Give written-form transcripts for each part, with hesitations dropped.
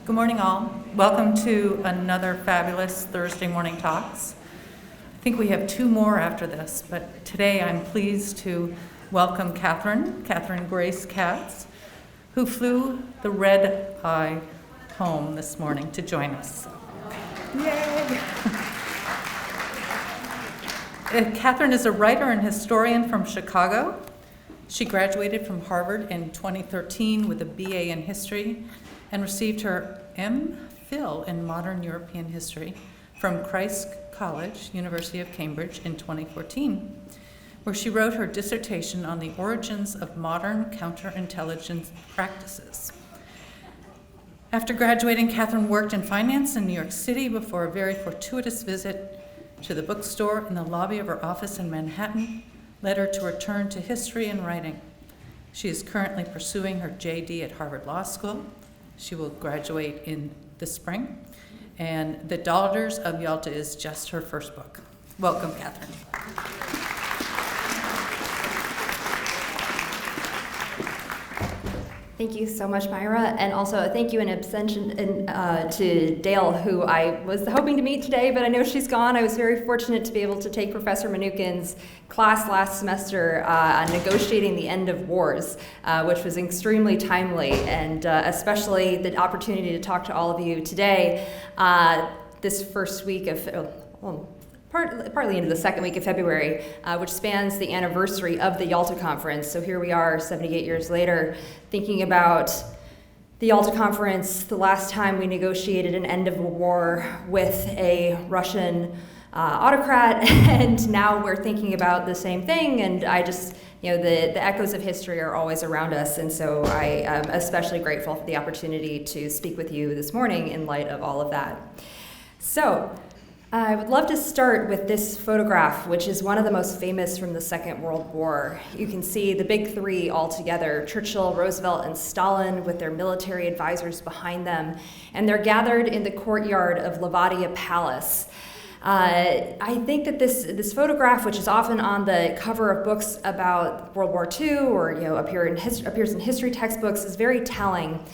Good morning, all. Welcome to another fabulous Thursday morning talks. I think we have two more after this, but today I'm pleased to welcome Catherine Grace Katz, who flew the red eye home this morning to join us. Yay! Catherine is a writer and historian from Chicago. She graduated from Harvard in 2013 with a BA in history and received her MPhil in modern European history from Christ's College, University of Cambridge in 2014, where she wrote her dissertation on the origins of modern counterintelligence practices. After graduating, Catherine worked in finance in New York City before a very fortuitous visit to the bookstore in the lobby of her office in Manhattan led her to return to history and writing. She is currently pursuing her JD at Harvard Law School. She will graduate in the spring. And The Daughters of Yalta is just her first book. Welcome, Catherine. Thank you so much, Myra, and also thank you in absentia to Dale, who I was hoping to meet today, but I know she's gone. I was very fortunate to be able to take Professor Manukin's class last semester on negotiating the end of wars, which was extremely timely, and especially the opportunity to talk to all of you today, this first week of, partly into the second week of February, which spans the anniversary of the Yalta Conference. So here we are 78 years later, thinking about the Yalta Conference, the last time we negotiated an end of a war with a Russian autocrat, and now we're thinking about the same thing, and I just, the echoes of history are always around us, and so I am especially grateful for the opportunity to speak with you this morning in light of all of that. So, I would love to start with this photograph, which is one of the most famous from the Second World War. You can see the big three all together, Churchill, Roosevelt, and Stalin, with their military advisors behind them, and they're gathered in the courtyard of Levadia Palace. I think that this photograph, which is often on the cover of books about World War II or appears in history textbooks, is very telling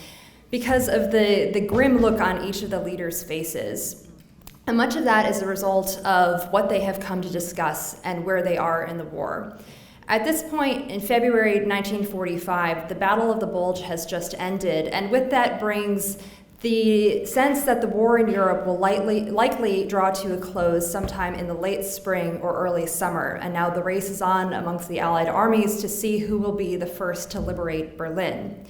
because of the grim look on each of the leaders' faces. And much of that is a result of what they have come to discuss and where they are in the war. At this point, in February 1945, the Battle of the Bulge has just ended, and with that brings the sense that the war in Europe will likely draw to a close sometime in the late spring or early summer, and now the race is on amongst the Allied armies to see who will be the first to liberate Berlin.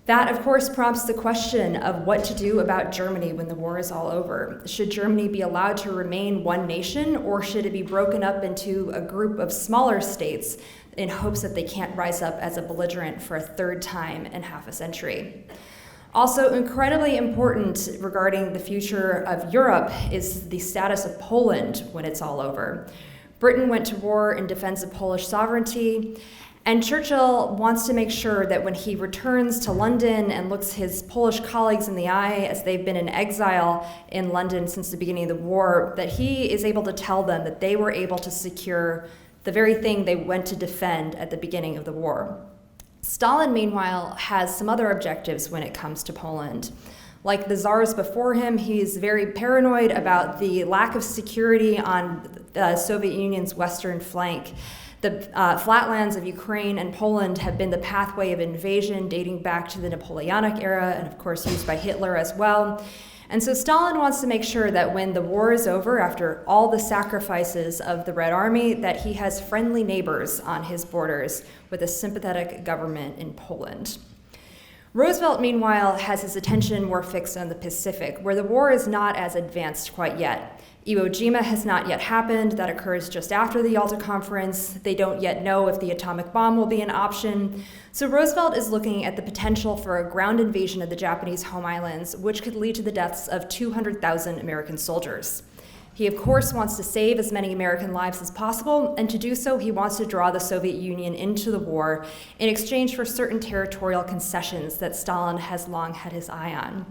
That, of course, prompts the question of what to do about Germany when the war is all over. Should Germany be allowed to remain one nation, or should it be broken up into a group of smaller states in hopes that they can't rise up as a belligerent for a third time in half a century? Also incredibly important regarding the future of Europe is the status of Poland when it's all over. Britain went to war in defense of Polish sovereignty, and Churchill wants to make sure that when he returns to London and looks his Polish colleagues in the eye as they've been in exile in London since the beginning of the war, that he is able to tell them that they were able to secure the very thing they went to defend at the beginning of the war. Stalin, meanwhile, has some other objectives when it comes to Poland. Like the czars before him, he's very paranoid about the lack of security on the Soviet Union's western flank. The flatlands of Ukraine and Poland have been the pathway of invasion dating back to the Napoleonic era, and of course used by Hitler as well. And so Stalin wants to make sure that when the war is over, after all the sacrifices of the Red Army, that he has friendly neighbors on his borders with a sympathetic government in Poland. Roosevelt, meanwhile, has his attention more fixed on the Pacific, where the war is not as advanced quite yet. Iwo Jima has not yet happened. That occurs just after the Yalta Conference. They don't yet know if the atomic bomb will be an option. So Roosevelt is looking at the potential for a ground invasion of the Japanese home islands, which could lead to the deaths of 200,000 American soldiers. He, of course, wants to save as many American lives as possible, and to do so, he wants to draw the Soviet Union into the war in exchange for certain territorial concessions that Stalin has long had his eye on.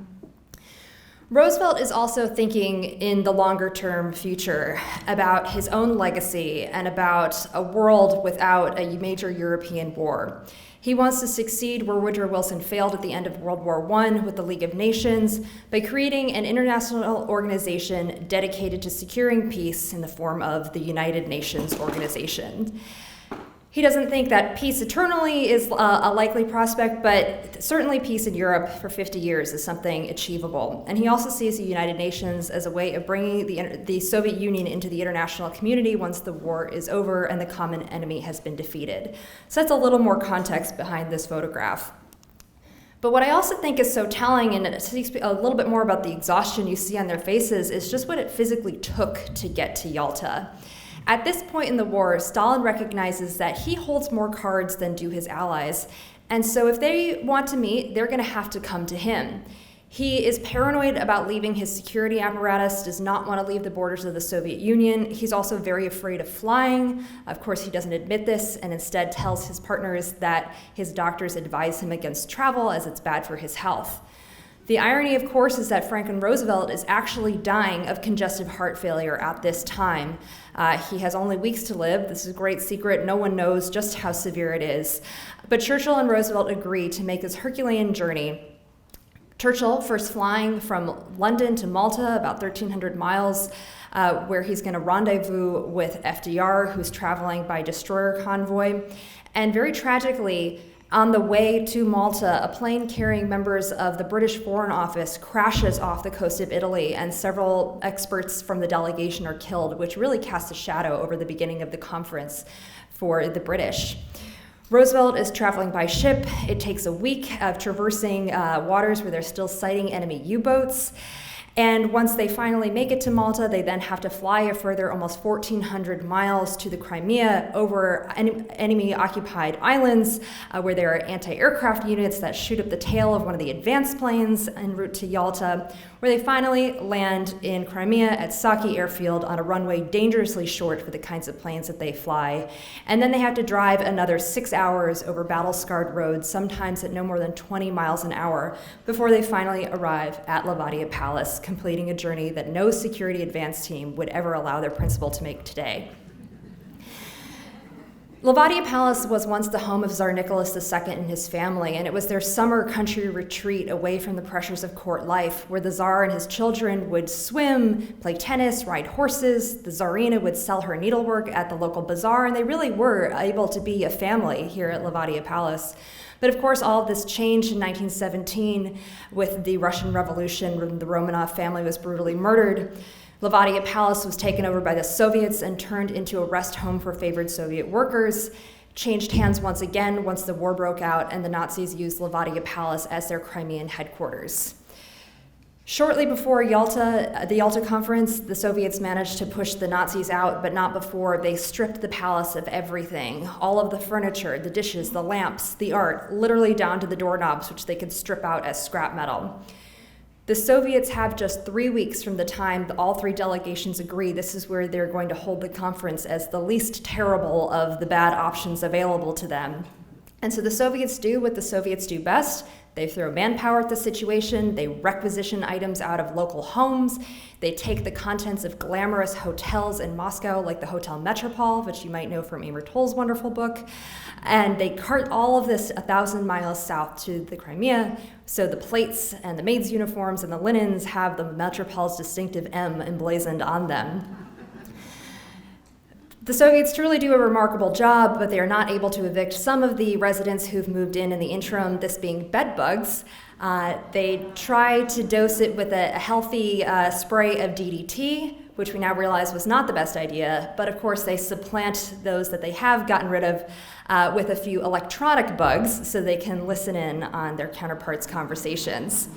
Roosevelt is also thinking in the longer-term future about his own legacy and about a world without a major European war. He wants to succeed where Woodrow Wilson failed at the end of World War I with the League of Nations by creating an international organization dedicated to securing peace in the form of the United Nations Organization. He doesn't think that peace eternally is a likely prospect, but certainly peace in Europe for 50 years is something achievable. And he also sees the United Nations as a way of bringing the Soviet Union into the international community once the war is over and the common enemy has been defeated. So that's a little more context behind this photograph. But what I also think is so telling, and it speaks a little bit more about the exhaustion you see on their faces, is just what it physically took to get to Yalta. At this point in the war, Stalin recognizes that he holds more cards than do his allies, and so if they want to meet, they're going to have to come to him. He is paranoid about leaving his security apparatus, does not want to leave the borders of the Soviet Union. He's also very afraid of flying. Of course, he doesn't admit this and instead tells his partners that his doctors advise him against travel as it's bad for his health. The irony, of course, is that Franklin Roosevelt is actually dying of congestive heart failure at this time. He has only weeks to live. This is a great secret. No one knows just how severe it is. But Churchill and Roosevelt agree to make this Herculean journey. Churchill first flying from London to Malta, about 1,300 miles, where he's going to rendezvous with FDR, who's traveling by destroyer convoy. And very tragically, on the way to Malta, a plane carrying members of the British Foreign Office crashes off the coast of Italy, and several experts from the delegation are killed, which really casts a shadow over the beginning of the conference for the British. Roosevelt is traveling by ship. It takes a week of traversing waters where they're still sighting enemy U-boats. And once they finally make it to Malta, they then have to fly a further almost 1,400 miles to the Crimea over enemy-occupied islands where there are anti-aircraft units that shoot up the tail of one of the advanced planes en route to Yalta, where they finally land in Crimea at Saki Airfield on a runway dangerously short for the kinds of planes that they fly. And then they have to drive another 6 hours over battle-scarred roads, sometimes at no more than 20 miles an hour, before they finally arrive at Levadia Palace, completing a journey that no security advance team would ever allow their principal to make today. Levadia Palace was once the home of Tsar Nicholas II and his family, and it was their summer country retreat away from the pressures of court life, where the Tsar and his children would swim, play tennis, ride horses. The Tsarina would sell her needlework at the local bazaar, and they really were able to be a family here at Levadia Palace. But of course, all of this changed in 1917 with the Russian Revolution, when the Romanov family was brutally murdered. Levadia Palace was taken over by the Soviets and turned into a rest home for favored Soviet workers. Changed hands once again once the war broke out and the Nazis used Levadia Palace as their Crimean headquarters. Shortly before the Yalta Conference, the Soviets managed to push the Nazis out, but not before they stripped the palace of everything. All of the furniture, the dishes, the lamps, the art, literally down to the doorknobs, which they could strip out as scrap metal. The Soviets have just 3 weeks from the time all three delegations agree this is where they're going to hold the conference as the least terrible of the bad options available to them. And so the Soviets do what the Soviets do best. They throw manpower at the situation, they requisition items out of local homes, they take the contents of glamorous hotels in Moscow, like the Hotel Metropole, which you might know from Amor Towles' wonderful book, and they cart all of this 1,000 miles south to the Crimea, so the plates and the maids' uniforms and the linens have the Metropole's distinctive M emblazoned on them. The Soviets truly do a remarkable job, but they are not able to evict some of the residents who've moved in the interim, this being bed bugs. They try to dose it with a healthy spray of DDT, which we now realize was not the best idea, but of course they supplant those that they have gotten rid of with a few electronic bugs so they can listen in on their counterparts' conversations.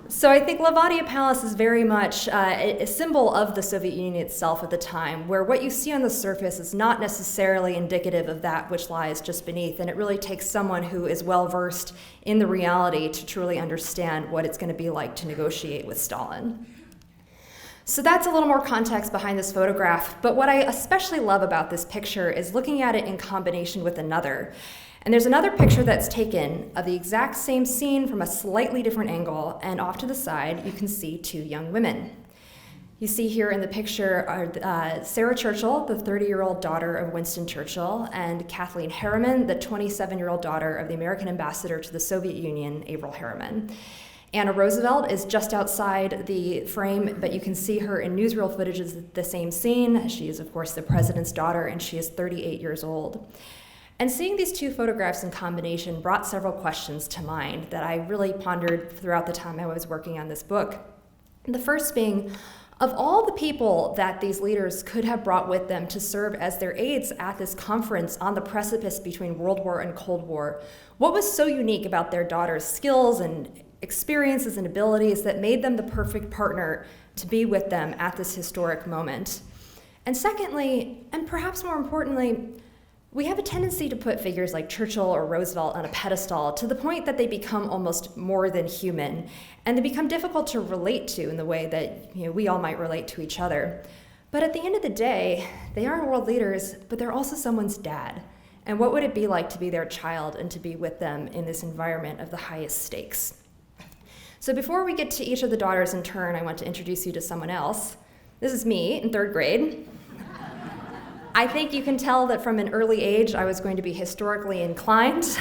So I think Levadia Palace is very much a symbol of the Soviet Union itself at the time, where what you see on the surface is not necessarily indicative of that which lies just beneath, and it really takes someone who is well-versed in the reality to truly understand what it's going to be like to negotiate with Stalin. So that's a little more context behind this photograph, but what I especially love about this picture is looking at it in combination with another. And there's another picture that's taken of the exact same scene from a slightly different angle, and off to the side, you can see two young women. You see here in the picture are Sarah Churchill, the 30-year-old daughter of Winston Churchill, and Kathleen Harriman, the 27-year-old daughter of the American ambassador to the Soviet Union, Averell Harriman. Anna Roosevelt is just outside the frame, but you can see her in newsreel footage of the same scene. She is, of course, the president's daughter, and she is 38 years old. And seeing these two photographs in combination brought several questions to mind that I really pondered throughout the time I was working on this book. The first being, of all the people that these leaders could have brought with them to serve as their aides at this conference on the precipice between World War and Cold War, what was so unique about their daughters' skills and experiences and abilities that made them the perfect partner to be with them at this historic moment? And secondly, and perhaps more importantly, we have a tendency to put figures like Churchill or Roosevelt on a pedestal to the point that they become almost more than human, and they become difficult to relate to in the way that we all might relate to each other. But at the end of the day, they are world leaders, but they're also someone's dad. And what would it be like to be their child and to be with them in this environment of the highest stakes? So before we get to each of the daughters in turn, I want to introduce you to someone else. This is me in 3rd grade. I think you can tell that from an early age I was going to be historically inclined.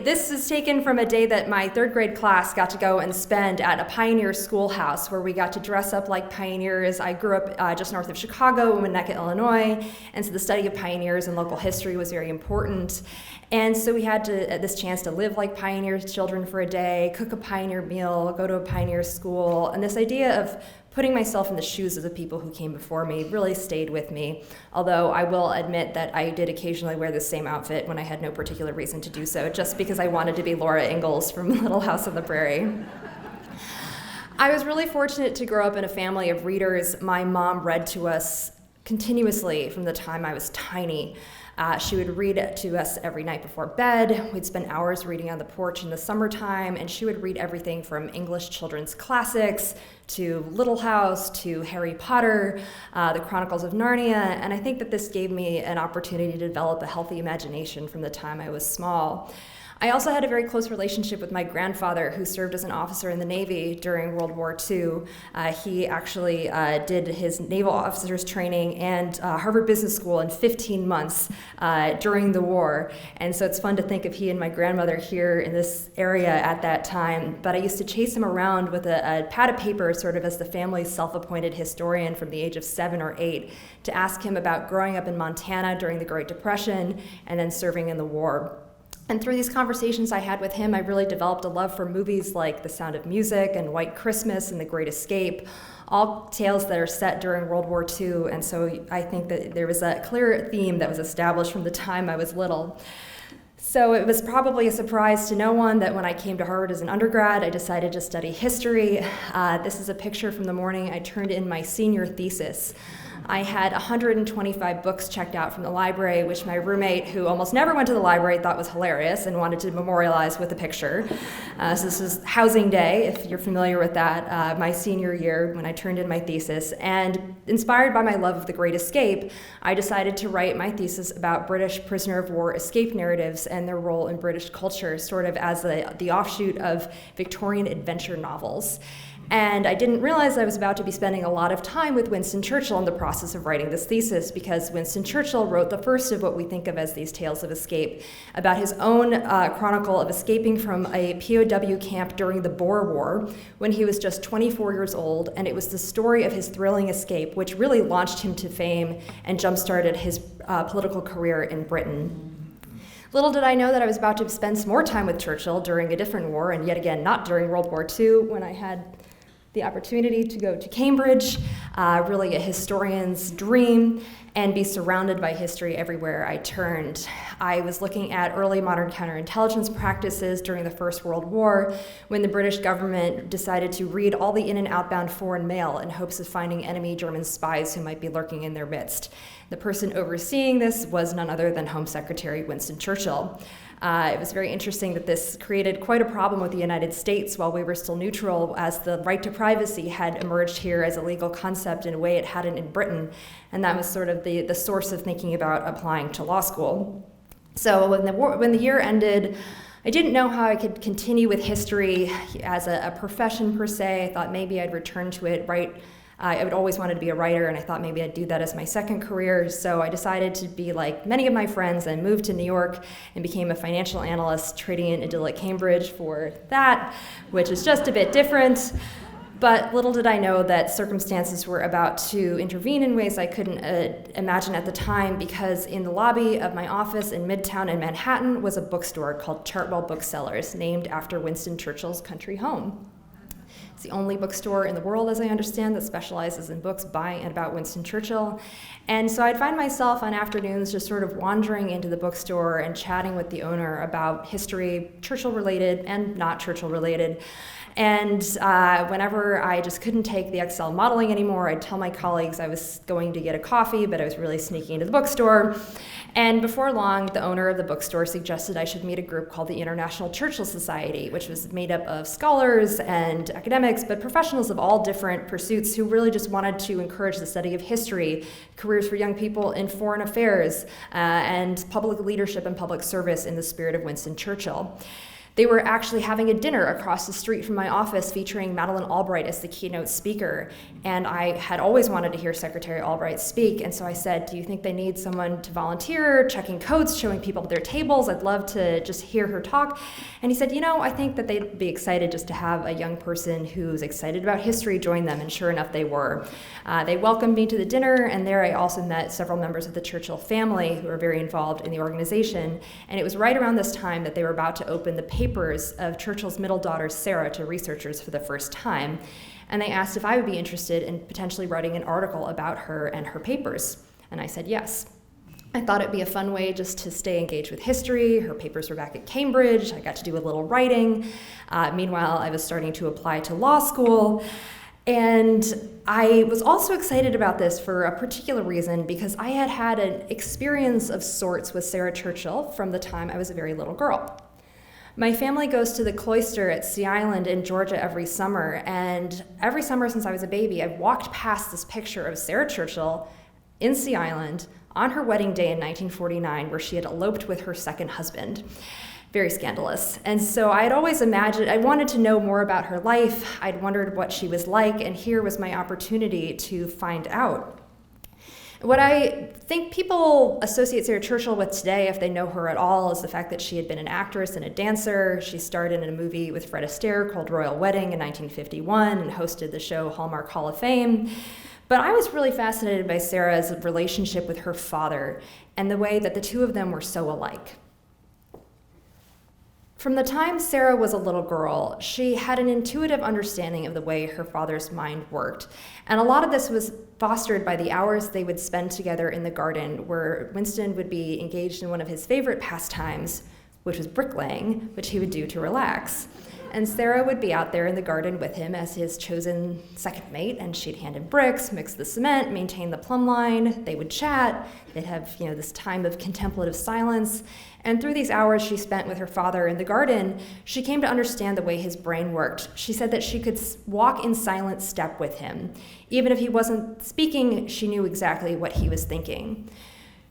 This is taken from a day that my 3rd grade class got to go and spend at a pioneer schoolhouse where we got to dress up like pioneers. I grew up just north of Chicago in Winnetka, Illinois, and so the study of pioneers and local history was very important. And so we had this chance to live like pioneer children for a day, cook a pioneer meal, go to a pioneer school, and this idea of putting myself in the shoes of the people who came before me really stayed with me, although I will admit that I did occasionally wear the same outfit when I had no particular reason to do so, just because I wanted to be Laura Ingalls from Little House on the Prairie. I was really fortunate to grow up in a family of readers. My mom read to us continuously from the time I was tiny. She would read to us every night before bed. We'd spend hours reading on the porch in the summertime, and she would read everything from English children's classics to Little House to Harry Potter, the Chronicles of Narnia, and I think that this gave me an opportunity to develop a healthy imagination from the time I was small. I also had a very close relationship with my grandfather, who served as an officer in the Navy during World War II. He actually did his naval officer's training and Harvard Business School in 15 months during the war. And so it's fun to think of he and my grandmother here in this area at that time. But I used to chase him around with a pad of paper, sort of as the family's self-appointed historian from the age of 7 or 8, to ask him about growing up in Montana during the Great Depression and then serving in the war. And through these conversations I had with him, I really developed a love for movies like The Sound of Music and White Christmas and The Great Escape, all tales that are set during World War II. And so I think that there was a clear theme that was established from the time I was little. So it was probably a surprise to no one that when I came to Harvard as an undergrad, I decided to study history. This is a picture from the morning I turned in my senior thesis. I had 125 books checked out from the library, which my roommate, who almost never went to the library, thought was hilarious and wanted to memorialize with a picture. So this was housing day, if you're familiar with that, my senior year when I turned in my thesis. And inspired by my love of The Great Escape, I decided to write my thesis about British prisoner of war escape narratives and their role in British culture, sort of as the offshoot of Victorian adventure novels. And I didn't realize I was about to be spending a lot of time with Winston Churchill in the process of writing this thesis, because Winston Churchill wrote the first of what we think of as these tales of escape, about his own chronicle of escaping from a POW camp during the Boer War when he was just 24 years old, and it was the story of his thrilling escape which really launched him to fame and jump-started his political career in Britain. Little did I know that I was about to spend some more time with Churchill during a different war, and yet again not during World War II, when I had the opportunity to go to Cambridge, really a historian's dream, and be surrounded by history everywhere I turned. I was looking at early modern counterintelligence practices during the First World War, when the British government decided to read all the in- and outbound foreign mail in hopes of finding enemy German spies who might be lurking in their midst. The person overseeing this was none other than Home Secretary Winston Churchill. It was very interesting that this created quite a problem with the United States while we were still neutral, as the right to privacy had emerged here as a legal concept in a way it hadn't in Britain, and that was sort of the source of thinking about applying to law school. So when the year ended, I didn't know how I could continue with history as a profession per se. I thought maybe I'd return to it, I would always wanted to be a writer, and I thought maybe I'd do that as my second career. So I decided to be like many of my friends and moved to New York and became a financial analyst, trading in idyllic Cambridge for that, which is just a bit different. But little did I know that circumstances were about to intervene in ways I couldn't imagine at the time, because in the lobby of my office in Midtown in Manhattan was a bookstore called Chartwell Booksellers, named after Winston Churchill's country home. It's the only bookstore in the world, as I understand, that specializes in books by and about Winston Churchill. And so I'd find myself on afternoons just sort of wandering into the bookstore and chatting with the owner about history, Churchill-related and not Churchill-related. And whenever I just couldn't take the Excel modeling anymore, I'd tell my colleagues I was going to get a coffee, but I was really sneaking into the bookstore. And before long, the owner of the bookstore suggested I should meet a group called the International Churchill Society, which was made up of scholars and academics, but professionals of all different pursuits who really just wanted to encourage the study of history, careers for young people in foreign affairs, and public leadership and public service in the spirit of Winston Churchill. They were actually having a dinner across the street from my office featuring Madeleine Albright as the keynote speaker. And I had always wanted to hear Secretary Albright speak. And so I said, do you think they need someone to volunteer, checking codes, showing people their tables? I'd love to just hear her talk. And he said, I think that they'd be excited just to have a young person who's excited about history join them. And sure enough, they were. They welcomed me to the dinner. And there I also met several members of the Churchill family who are very involved in the organization. And it was right around this time that they were about to open the papers of Churchill's middle daughter, Sarah, to researchers for the first time. And they asked if I would be interested in potentially writing an article about her and her papers. And I said yes. I thought it'd be a fun way just to stay engaged with history. Her papers were back at Cambridge. I got to do a little writing. Meanwhile, I was starting to apply to law school. And I was also excited about this for a particular reason, because I had had an experience of sorts with Sarah Churchill from the time I was a very little girl. My family goes to the cloister at Sea Island in Georgia every summer, and every summer since I was a baby, I've walked past this picture of Sarah Churchill in Sea Island on her wedding day in 1949, where she had eloped with her second husband. Very scandalous. And so I had always imagined, I wanted to know more about her life. I'd wondered what she was like, and here was my opportunity to find out. What I think people associate Sarah Churchill with today, if they know her at all, is the fact that she had been an actress and a dancer. She starred in a movie with Fred Astaire called Royal Wedding in 1951 and hosted the show Hallmark Hall of Fame. But I was really fascinated by Sarah's relationship with her father and the way that the two of them were so alike. From the time Sarah was a little girl, she had an intuitive understanding of the way her father's mind worked. And a lot of this was fostered by the hours they would spend together in the garden, where Winston would be engaged in one of his favorite pastimes, which was bricklaying, which he would do to relax. And Sarah would be out there in the garden with him as his chosen second mate, and she'd hand him bricks, mix the cement, maintain the plumb line. They would chat. They'd have, this time of contemplative silence. And through these hours she spent with her father in the garden, she came to understand the way his brain worked. She said that she could walk in silent step with him. Even if he wasn't speaking, she knew exactly what he was thinking.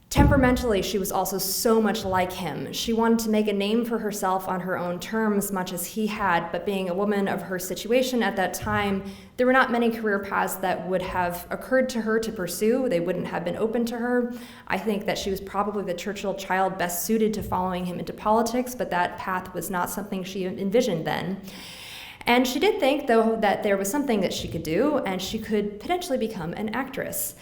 Temperamentally, she was also so much like him. She wanted to make a name for herself on her own terms, much as he had, but being a woman of her situation at that time, there were not many career paths that would have occurred to her to pursue. They wouldn't have been open to her. I think that she was probably the Churchill child best suited to following him into politics, but that path was not something she envisioned then. And she did think, though, that there was something that she could do, and she could potentially become an actress.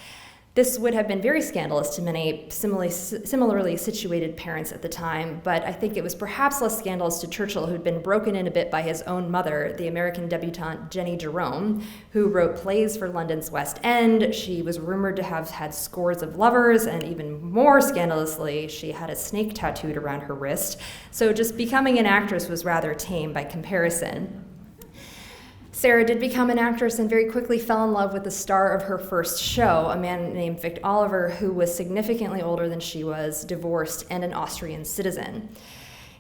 This would have been very scandalous to many similarly situated parents at the time, but I think it was perhaps less scandalous to Churchill, who'd been broken in a bit by his own mother, the American debutante Jenny Jerome, who wrote plays for London's West End. She was rumored to have had scores of lovers, and even more scandalously, she had a snake tattooed around her wrist. So just becoming an actress was rather tame by comparison. Sarah did become an actress and very quickly fell in love with the star of her first show, a man named Vic Oliver, who was significantly older than she was, divorced, and an Austrian citizen.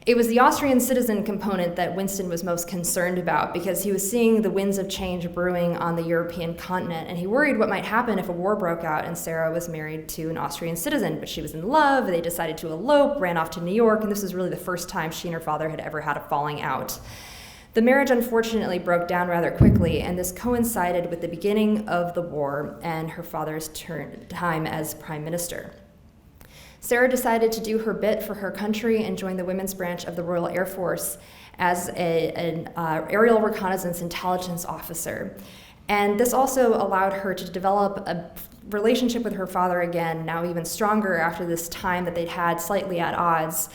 It was the Austrian citizen component that Winston was most concerned about because he was seeing the winds of change brewing on the European continent, and he worried what might happen if a war broke out and Sarah was married to an Austrian citizen. But she was in love, they decided to elope, ran off to New York, and this was really the first time she and her father had ever had a falling out. The marriage unfortunately broke down rather quickly, and this coincided with the beginning of the war and her father's time as prime minister. Sarah decided to do her bit for her country and joined the women's branch of the Royal Air Force as an aerial reconnaissance intelligence officer. And this also allowed her to develop a relationship with her father again, now even stronger after this time that they'd had slightly at odds.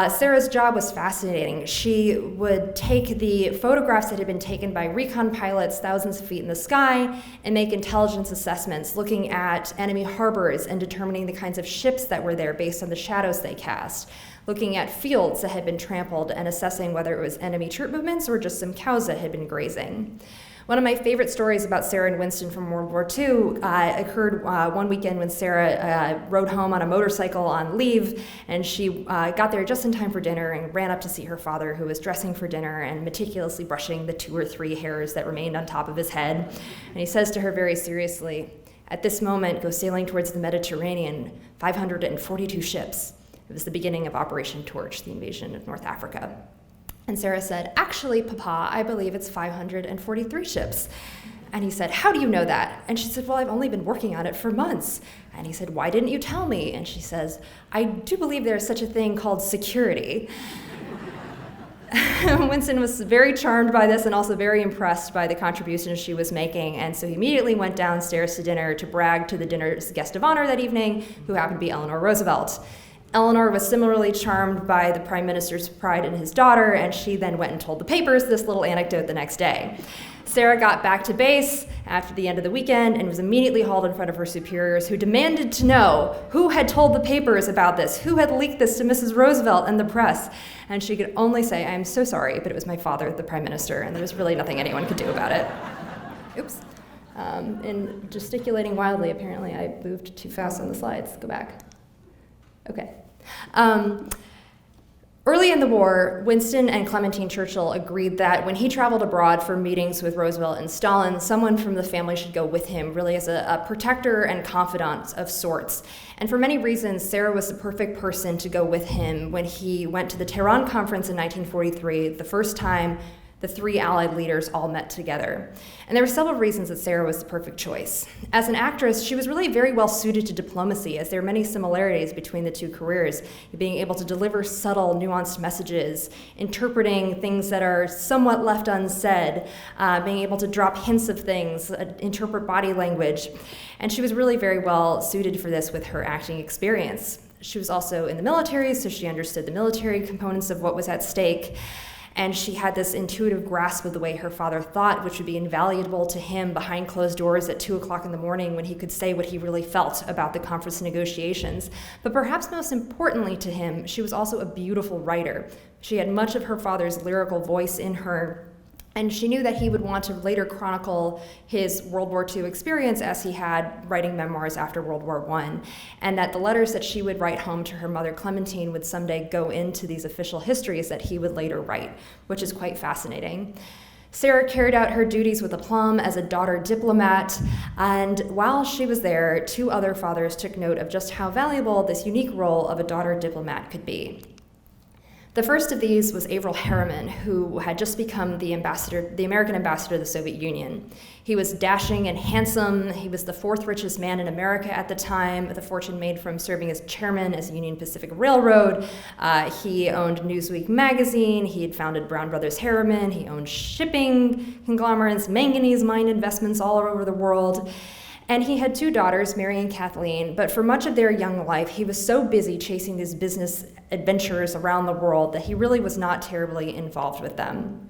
Sarah's job was fascinating. She would take the photographs that had been taken by recon pilots thousands of feet in the sky and make intelligence assessments, looking at enemy harbors and determining the kinds of ships that were there based on the shadows they cast, looking at fields that had been trampled and assessing whether it was enemy troop movements or just some cows that had been grazing. One of my favorite stories about Sarah and Winston from World War II occurred one weekend when Sarah rode home on a motorcycle on leave, and she got there just in time for dinner and ran up to see her father, who was dressing for dinner and meticulously brushing the 2 or 3 hairs that remained on top of his head. And he says to her very seriously, "At this moment go sailing towards the Mediterranean 542 ships." It was the beginning of Operation Torch, the invasion of North Africa. And Sarah said, "Actually, Papa, I believe it's 543 ships. And he said, "How do you know that?" And she said, "Well, I've only been working on it for months." And he said, "Why didn't you tell me?" And she says, "I do believe there's such a thing called security." Winston was very charmed by this and also very impressed by the contributions she was making. And so he immediately went downstairs to dinner to brag to the dinner's guest of honor that evening, who happened to be Eleanor Roosevelt. Eleanor was similarly charmed by the prime minister's pride in his daughter, and she then went and told the papers this little anecdote the next day. Sarah got back to base after the end of the weekend and was immediately hauled in front of her superiors, who demanded to know who had told the papers about this, who had leaked this to Mrs. Roosevelt and the press. And she could only say, "I'm so sorry, but it was my father, the prime minister, and there was really nothing anyone could do about it." Oops. And gesticulating wildly, apparently I moved too fast on the slides. Go back. Okay. Early in the war, Winston and Clementine Churchill agreed that when he traveled abroad for meetings with Roosevelt and Stalin, someone from the family should go with him, really as a protector and confidant of sorts. And for many reasons, Sarah was the perfect person to go with him when he went to the Tehran Conference in 1943, the first time the 3 Allied leaders all met together. And there were several reasons that Sarah was the perfect choice. As an actress, she was really very well suited to diplomacy, as there are many similarities between the 2 careers. Being able to deliver subtle, nuanced messages, interpreting things that are somewhat left unsaid, being able to drop hints of things, interpret body language. And she was really very well suited for this with her acting experience. She was also in the military, so she understood the military components of what was at stake. And she had this intuitive grasp of the way her father thought, which would be invaluable to him behind closed doors at 2 o'clock in the morning when he could say what he really felt about the conference negotiations. But perhaps most importantly to him, she was also a beautiful writer. She had much of her father's lyrical voice in her, and she knew that he would want to later chronicle his World War II experience as he had writing memoirs after World War I, and that the letters that she would write home to her mother Clementine would someday go into these official histories that he would later write, which is quite fascinating. Sarah carried out her duties with aplomb as a daughter diplomat, and while she was there, 2 other fathers took note of just how valuable this unique role of a daughter diplomat could be. The first of these was Averell Harriman, who had just become the American ambassador to the Soviet Union. He was dashing and handsome. He was the 4th richest man in America at the time, with a fortune made from serving as chairman as Union Pacific Railroad. He owned Newsweek magazine. He had founded Brown Brothers Harriman. He owned shipping conglomerates, manganese mine investments all over the world. And he had 2 daughters, Mary and Kathleen, but for much of their young life, he was so busy chasing these business adventures around the world that he really was not terribly involved with them.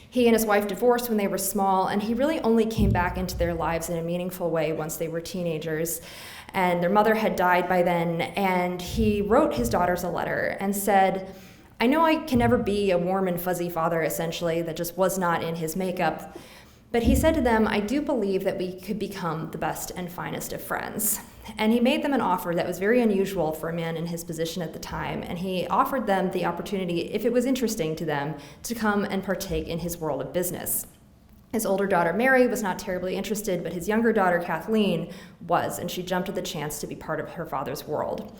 He and his wife divorced when they were small, and he really only came back into their lives in a meaningful way once they were teenagers. And their mother had died by then, and he wrote his daughters a letter and said, "I know I can never be a warm and fuzzy father, essentially, that just was not in his makeup. But he said to them, I do believe that we could become the best and finest of friends." And he made them an offer that was very unusual for a man in his position at the time, and he offered them the opportunity, if it was interesting to them, to come and partake in his world of business. His older daughter, Mary, was not terribly interested, but his younger daughter, Kathleen, was, and she jumped at the chance to be part of her father's world.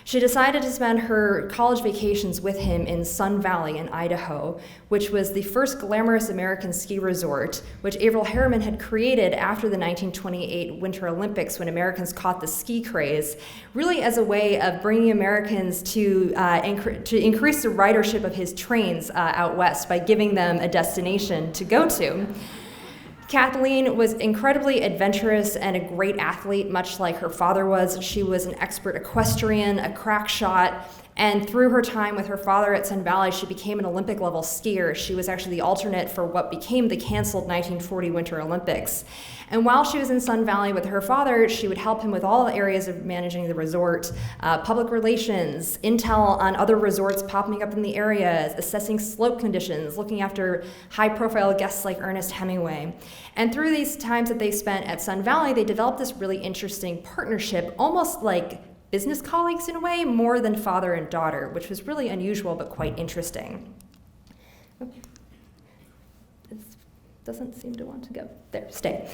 She decided to spend her college vacations with him in Sun Valley in Idaho, which was the first glamorous American ski resort, which Averell Harriman had created after the 1928 Winter Olympics when Americans caught the ski craze, really as a way of bringing Americans to increase the ridership of his trains out west by giving them a destination to go to. Kathleen was incredibly adventurous and a great athlete, much like her father was. She was an expert equestrian, a crack shot, and through her time with her father at Sun Valley, she became an Olympic-level skier. She was actually the alternate for what became the canceled 1940 Winter Olympics. And while she was in Sun Valley with her father, she would help him with all areas of managing the resort, public relations, intel on other resorts popping up in the area, assessing slope conditions, looking after high-profile guests like Ernest Hemingway. And through these times that they spent at Sun Valley, they developed this really interesting partnership, almost like business colleagues in a way, more than father and daughter, which was really unusual but quite interesting. This doesn't seem to want to go. There, stay.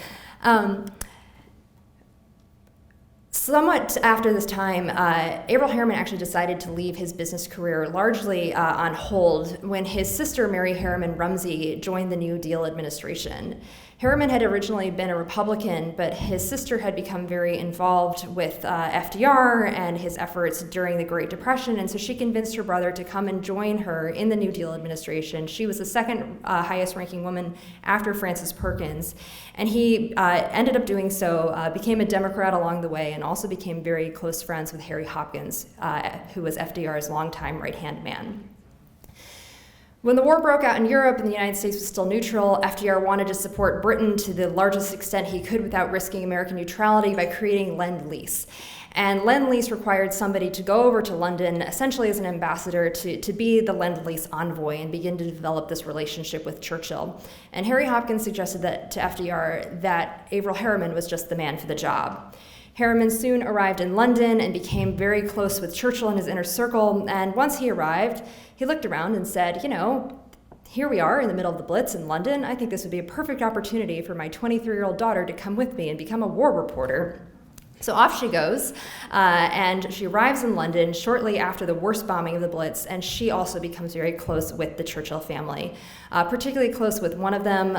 Somewhat after this time, Averell Harriman actually decided to leave his business career largely on hold when his sister, Mary Harriman Rumsey, joined the New Deal administration. Harriman had originally been a Republican, but his sister had become very involved with FDR and his efforts during the Great Depression, and so she convinced her brother to come and join her in the New Deal administration. She was the second highest-ranking woman after Frances Perkins, and he ended up doing so, became a Democrat along the way, and also became very close friends with Harry Hopkins, who was FDR's longtime right-hand man. When the war broke out in Europe and the United States was still neutral, FDR wanted to support Britain to the largest extent he could without risking American neutrality by creating Lend-Lease. And Lend-Lease required somebody to go over to London, essentially as an ambassador, to be the Lend-Lease envoy and begin to develop this relationship with Churchill. And Harry Hopkins suggested that to FDR that Averell Harriman was just the man for the job. Harriman soon arrived in London and became very close with Churchill in his inner circle, and once he arrived, he looked around and said, you know, here we are in the middle of the Blitz in London. I think this would be a perfect opportunity for my 23-year-old daughter to come with me and become a war reporter. So off she goes, and she arrives in London shortly after the worst bombing of the Blitz, and she also becomes very close with the Churchill family, particularly close with one of them,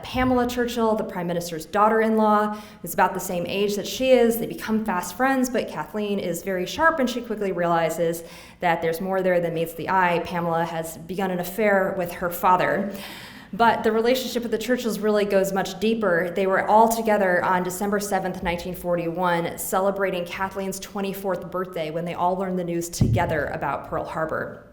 Pamela Churchill, the Prime Minister's daughter-in-law, who's about the same age that she is. They become fast friends, but Kathleen is very sharp, and she quickly realizes that there's more there than meets the eye. Pamela has begun an affair with her father. But the relationship with the Churchills really goes much deeper. They were all together on December 7th, 1941, celebrating Kathleen's 24th birthday when they all learned the news together about Pearl Harbor.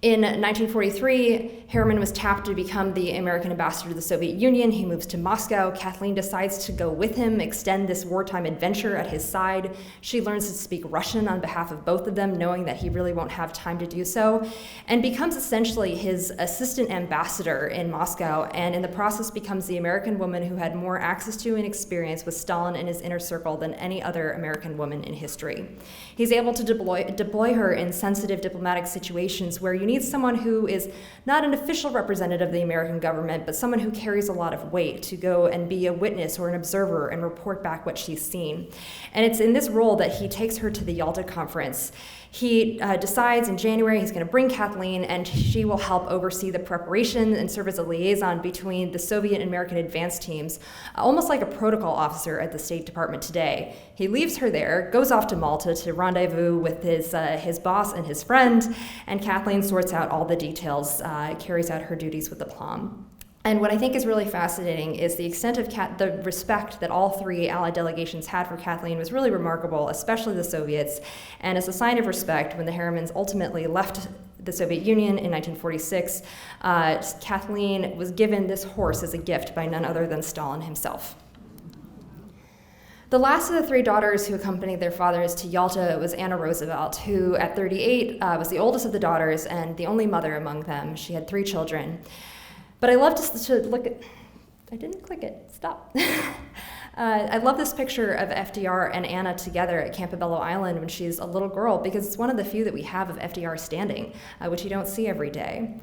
In 1943, Harriman was tapped to become the American ambassador to the Soviet Union. He moves to Moscow. Kathleen decides to go with him, extend this wartime adventure at his side. She learns to speak Russian on behalf of both of them, knowing that he really won't have time to do so, and becomes essentially his assistant ambassador in Moscow, and in the process becomes the American woman who had more access to and experience with Stalin in his inner circle than any other American woman in history. He's able to deploy her in sensitive diplomatic situations where you need someone who is not an official representative of the American government, but someone who carries a lot of weight to go and be a witness or an observer and report back what she's seen. And it's in this role that he takes her to the Yalta Conference. He decides in January he's going to bring Kathleen, and she will help oversee the preparation and serve as a liaison between the Soviet and American advance teams, almost like a protocol officer at the State Department today. He leaves her there, goes off to Malta to rendezvous with his boss and his friend, and Kathleen sorts out all the details, carries out her duties with aplomb. And what I think is really fascinating is the extent of the respect that all three Allied delegations had for Kathleen was really remarkable, especially the Soviets. And as a sign of respect, when the Harrimans ultimately left the Soviet Union in 1946, Kathleen was given this horse as a gift by none other than Stalin himself. The last of the three daughters who accompanied their fathers to Yalta was Anna Roosevelt, who at 38 was the oldest of the daughters and the only mother among them. She had 3 children. But I love to look at, I didn't click it, stop. I love this picture of FDR and Anna together at Campobello Island when she's a little girl, because it's one of the few that we have of FDR standing, which you don't see every day.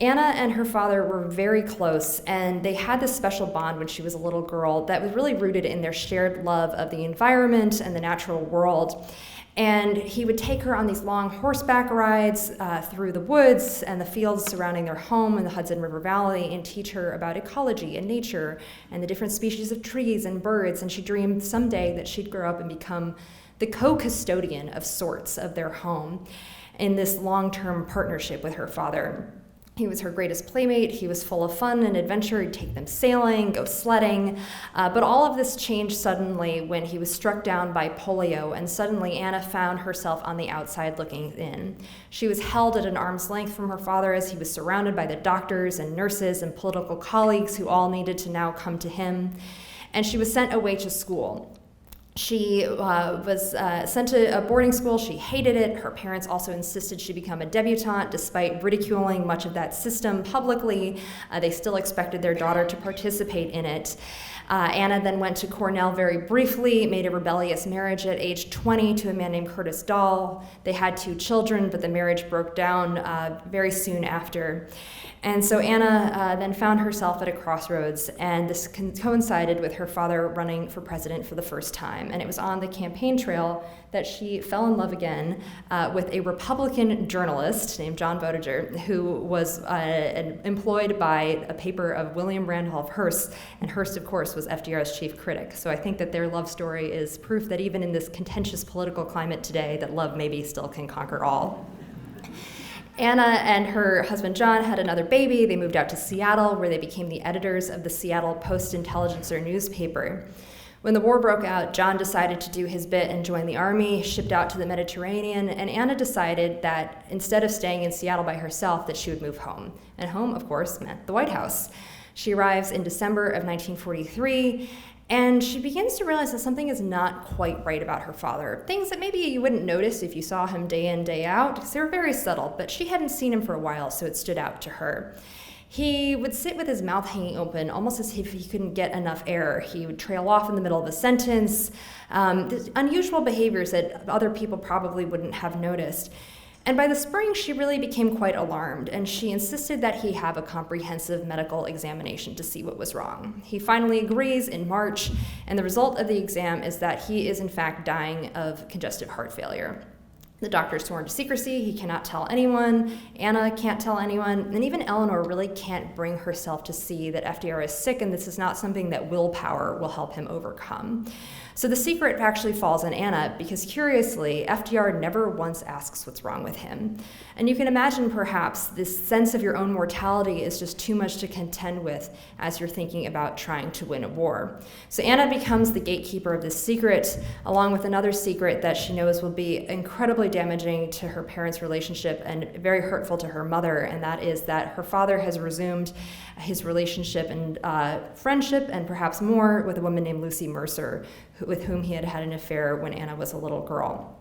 Anna and her father were very close, and they had this special bond when she was a little girl that was really rooted in their shared love of the environment and the natural world. And he would take her on these long horseback rides through the woods and the fields surrounding their home in the Hudson River Valley and teach her about ecology and nature and the different species of trees and birds. And she dreamed someday that she'd grow up and become the co-custodian of sorts of their home in this long-term partnership with her father. He was her greatest playmate. He was full of fun and adventure. He'd take them sailing, go sledding. But all of this changed suddenly when he was struck down by polio, and suddenly Anna found herself on the outside looking in. She was held at an arm's length from her father as he was surrounded by the doctors and nurses and political colleagues who all needed to now come to him. And she was sent away to school. She was sent to a boarding school. She hated it. Her parents also insisted she become a debutante, despite ridiculing much of that system publicly. They still expected their daughter to participate in it. Anna then went to Cornell very briefly, made a rebellious marriage at age 20 to a man named Curtis Dahl. They had 2 children, but the marriage broke down very soon after. And so Anna then found herself at a crossroads, and this coincided with her father running for president for the first time. And it was on the campaign trail that she fell in love again with a Republican journalist named John Boettiger, who was employed by a paper of William Randolph Hearst, and Hearst, of course, was FDR's chief critic. So I think that their love story is proof that even in this contentious political climate today, that love maybe still can conquer all. Anna and her husband John had another baby. They moved out to Seattle, where they became the editors of the Seattle Post-Intelligencer newspaper. When the war broke out, John decided to do his bit and join the army, shipped out to the Mediterranean, and Anna decided that instead of staying in Seattle by herself, that she would move home. And home, of course, meant the White House. She arrives in December of 1943, and she begins to realize that something is not quite right about her father. Things that maybe you wouldn't notice if you saw him day in, day out, because they were very subtle, but she hadn't seen him for a while, so it stood out to her. He would sit with his mouth hanging open, almost as if he couldn't get enough air. He would trail off in the middle of a sentence, unusual behaviors that other people probably wouldn't have noticed. And by the spring, she really became quite alarmed, and she insisted that he have a comprehensive medical examination to see what was wrong. He finally agrees in March, and the result of the exam is that he is in fact dying of congestive heart failure. The doctor's sworn to secrecy. He cannot tell anyone. Anna can't tell anyone. And even Eleanor really can't bring herself to see that FDR is sick, and this is not something that willpower will help him overcome. So the secret actually falls on Anna because, curiously, FDR never once asks what's wrong with him. And you can imagine, perhaps, this sense of your own mortality is just too much to contend with as you're thinking about trying to win a war. So Anna becomes the gatekeeper of this secret, along with another secret that she knows will be incredibly damaging to her parents' relationship and very hurtful to her mother, and that is that her father has resumed his relationship and friendship, and perhaps more, with a woman named Lucy Mercer, with whom he had had an affair when Anna was a little girl.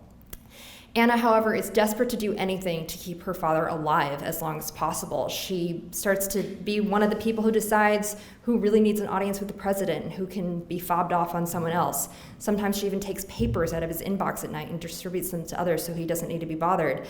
Anna, however, is desperate to do anything to keep her father alive as long as possible. She starts to be one of the people who decides who really needs an audience with the president and who can be fobbed off on someone else. Sometimes she even takes papers out of his inbox at night and distributes them to others so he doesn't need to be bothered.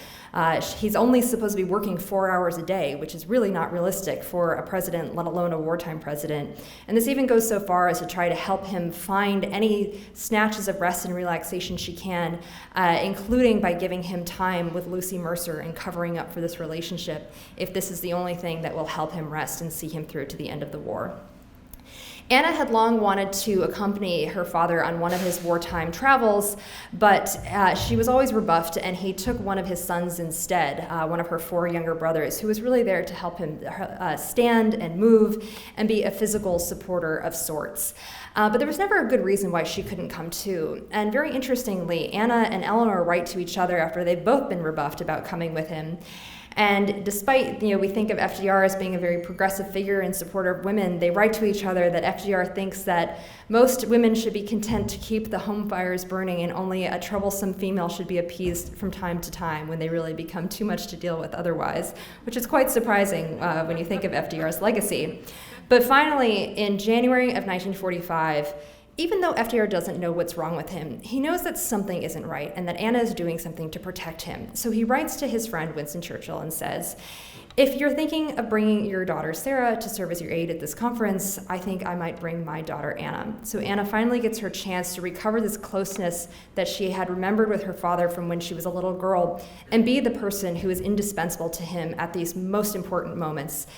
He's only supposed to be working 4 hours a day, which is really not realistic for a president, let alone a wartime president. And this even goes so far as to try to help him find any snatches of rest and relaxation she can, including by giving him time with Lucy Mercer and covering up for this relationship, if this is the only thing that will help him rest and see him through to the end of the war. Anna had long wanted to accompany her father on one of his wartime travels, but she was always rebuffed, and he took one of his sons instead, one of her 4 younger brothers, who was really there to help him stand and move and be a physical supporter of sorts. But there was never a good reason why she couldn't come too. And very interestingly, Anna and Eleanor write to each other after they've both been rebuffed about coming with him. And despite, we think of FDR as being a very progressive figure and supporter of women, they write to each other that FDR thinks that most women should be content to keep the home fires burning, and only a troublesome female should be appeased from time to time when they really become too much to deal with otherwise, which is quite surprising when you think of FDR's legacy. But finally, in January of 1945, Even though FDR doesn't know what's wrong with him, he knows that something isn't right and that Anna is doing something to protect him. So he writes to his friend Winston Churchill and says, "If you're thinking of bringing your daughter Sarah to serve as your aide at this conference, I think I might bring my daughter Anna." So Anna finally gets her chance to recover this closeness that she had remembered with her father from when she was a little girl and be the person who is indispensable to him at these most important moments.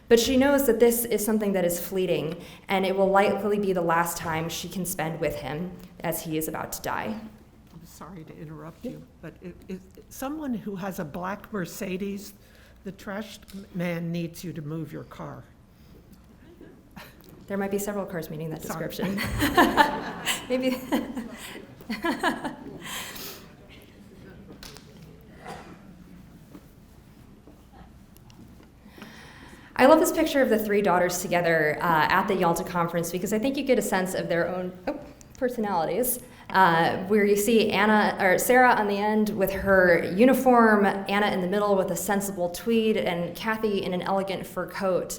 But she knows that this is something that is fleeting, and it will likely be the last time she can spend with him as he is about to die. I'm sorry to interrupt you, but if someone who has a black Mercedes, the trash man needs you to move your car. There might be several cars meeting that Sorry. description. Maybe. I love this picture of the three daughters together at the Yalta Conference because I think you get a sense of their own personalities. Where you see Sarah on the end with her uniform, Anna in the middle with a sensible tweed, and Kathy in an elegant fur coat.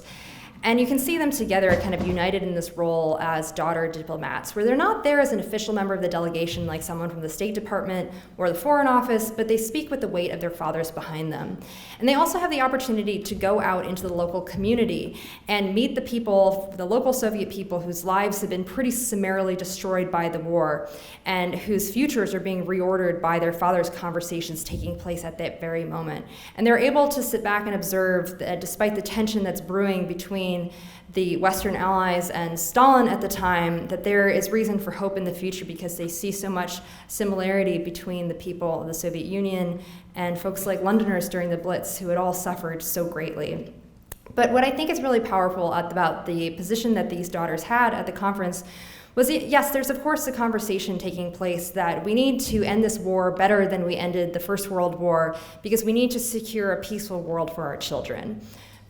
And you can see them together kind of united in this role as daughter diplomats, where they're not there as an official member of the delegation like someone from the State Department or the Foreign Office, but they speak with the weight of their fathers behind them. And they also have the opportunity to go out into the local community and meet the people, the local Soviet people whose lives have been pretty summarily destroyed by the war and whose futures are being reordered by their fathers' conversations taking place at that very moment. And they're able to sit back and observe that despite the tension that's brewing between the Western Allies and Stalin at the time, that there is reason for hope in the future because they see so much similarity between the people of the Soviet Union and folks like Londoners during the Blitz who had all suffered so greatly. But what I think is really powerful about the position that these daughters had at the conference was, yes, there's of course a conversation taking place that we need to end this war better than we ended the First World War because we need to secure a peaceful world for our children.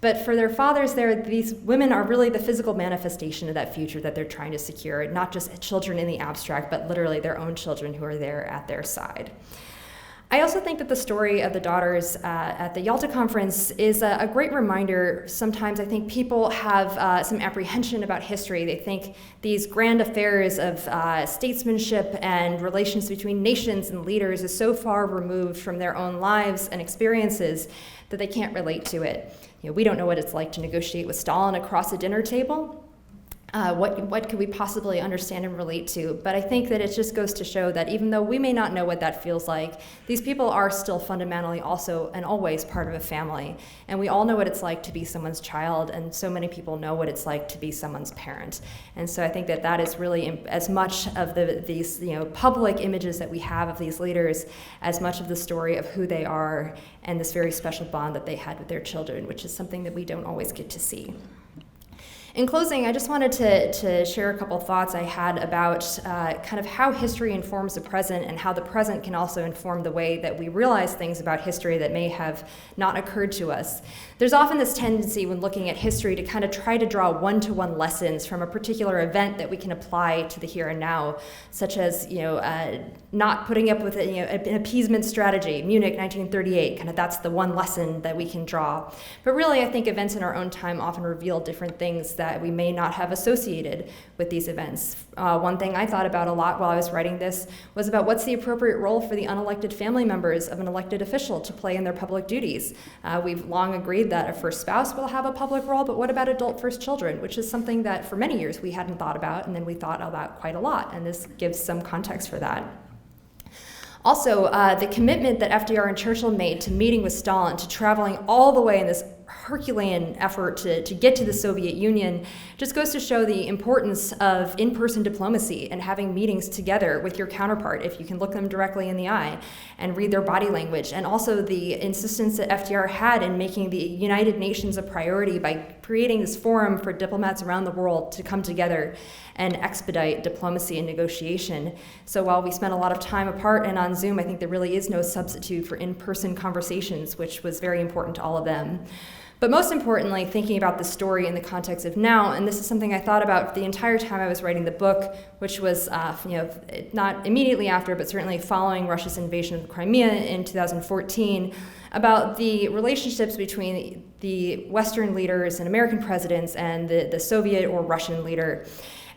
But for their fathers there, these women are really the physical manifestation of that future that they're trying to secure, not just children in the abstract, but literally their own children who are there at their side. I also think that the story of the daughters at the Yalta Conference is a great reminder. Sometimes I think people have some apprehension about history. They think these grand affairs of statesmanship and relations between nations and leaders is so far removed from their own lives and experiences that they can't relate to it. You know, we don't know what it's like to negotiate with Stalin across a dinner table. What could we possibly understand and relate to? But I think that it just goes to show that even though we may not know what that feels like, these people are still fundamentally also and always part of a family. And we all know what it's like to be someone's child, and so many people know what it's like to be someone's parent. And so I think that that is really as much of these public images that we have of these leaders as much of the story of who they are and this very special bond that they had with their children, which is something that we don't always get to see. In closing, I just wanted to share a couple thoughts I had about kind of how history informs the present and how the present can also inform the way that we realize things about history that may have not occurred to us. There's often this tendency when looking at history to kind of try to draw one-to-one lessons from a particular event that we can apply to the here and now, such as not putting up with an appeasement strategy, Munich 1938, kind of that's the one lesson that we can draw. But really, I think events in our own time often reveal different things that we may not have associated with these events. One thing I thought about a lot while I was writing this was about what's the appropriate role for the unelected family members of an elected official to play in their public duties. We've long agreed that a first spouse will have a public role, but what about adult first children, which is something that for many years we hadn't thought about, and then we thought about quite a lot, and this gives some context for that. Also, the commitment that FDR and Churchill made to meeting with Stalin, to traveling all the way in this Herculean effort to get to the Soviet Union, just goes to show the importance of in-person diplomacy and having meetings together with your counterpart if you can look them directly in the eye and read their body language, and also the insistence that FDR had in making the United Nations a priority by creating this forum for diplomats around the world to come together and expedite diplomacy and negotiation. So while we spent a lot of time apart and on Zoom, I think there really is no substitute for in-person conversations, which was very important to all of them. But most importantly, thinking about the story in the context of now, and this is something I thought about the entire time I was writing the book, which was not immediately after, but certainly following Russia's invasion of Crimea in 2014, about the relationships between the Western leaders and American presidents and the Soviet or Russian leader.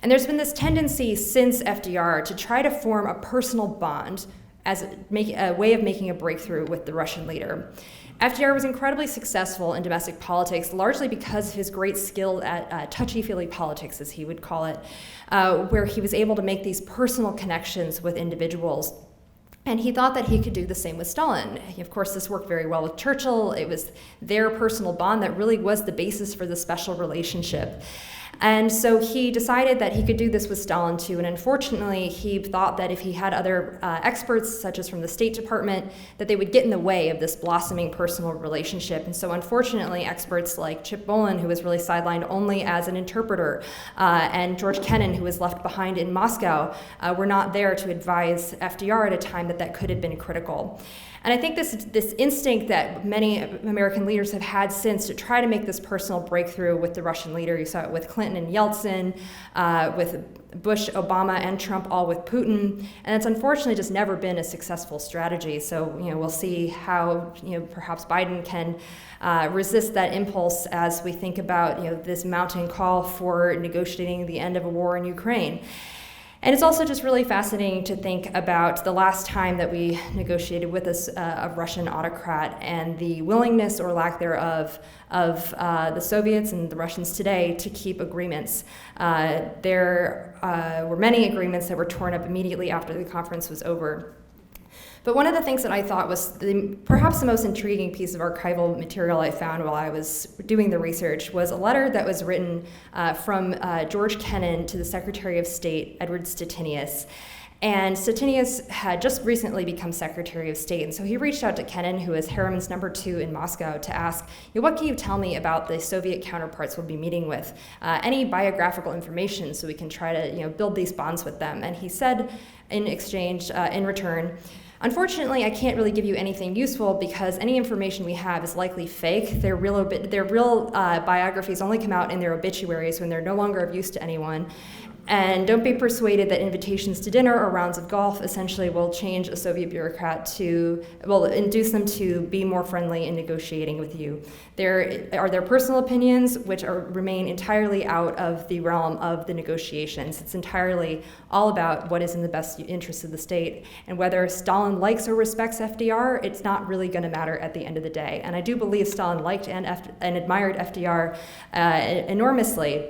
And there's been this tendency since FDR to try to form a personal bond as a way of making a breakthrough with the Russian leader. FDR was incredibly successful in domestic politics, largely because of his great skill at touchy-feely politics, as he would call it, where he was able to make these personal connections with individuals. And he thought that he could do the same with Stalin. Of course, this worked very well with Churchill. It was their personal bond that really was the basis for the special relationship. And so he decided that he could do this with Stalin too, and unfortunately he thought that if he had other experts, such as from the State Department, that they would get in the way of this blossoming personal relationship. And so unfortunately experts like Chip Bolin, who was really sidelined only as an interpreter, and George Kennan, who was left behind in Moscow, were not there to advise FDR at a time that could have been critical. And I think this instinct that many American leaders have had since to try to make this personal breakthrough with the Russian leader, you saw it with Clinton and Yeltsin, with Bush, Obama, and Trump, all with Putin, and it's unfortunately just never been a successful strategy. So we'll see how perhaps Biden can resist that impulse as we think about this mounting call for negotiating the end of a war in Ukraine. And it's also just really fascinating to think about the last time that we negotiated with a Russian autocrat and the willingness or lack thereof of the Soviets and the Russians today to keep agreements. There were many agreements that were torn up immediately after the conference was over. But one of the things that I thought was perhaps the most intriguing piece of archival material I found while I was doing the research was a letter that was written from George Kennan to the Secretary of State, Edward Stettinius. And Stettinius had just recently become Secretary of State, and so he reached out to Kennan, who is Harriman's #2 in Moscow, to ask, what can you tell me about the Soviet counterparts we'll be meeting with? Any biographical information so we can try to build these bonds with them. And he said in exchange, in return, unfortunately, I can't really give you anything useful because any information we have is likely fake. Their real biographies only come out in their obituaries when they're no longer of use to anyone. And don't be persuaded that invitations to dinner or rounds of golf essentially will change a Soviet bureaucrat induce them to be more friendly in negotiating with you. There are their personal opinions, which remain entirely out of the realm of the negotiations. It's entirely all about what is in the best interest of the state. And whether Stalin likes or respects FDR, it's not really going to matter at the end of the day. And I do believe Stalin liked and admired FDR enormously.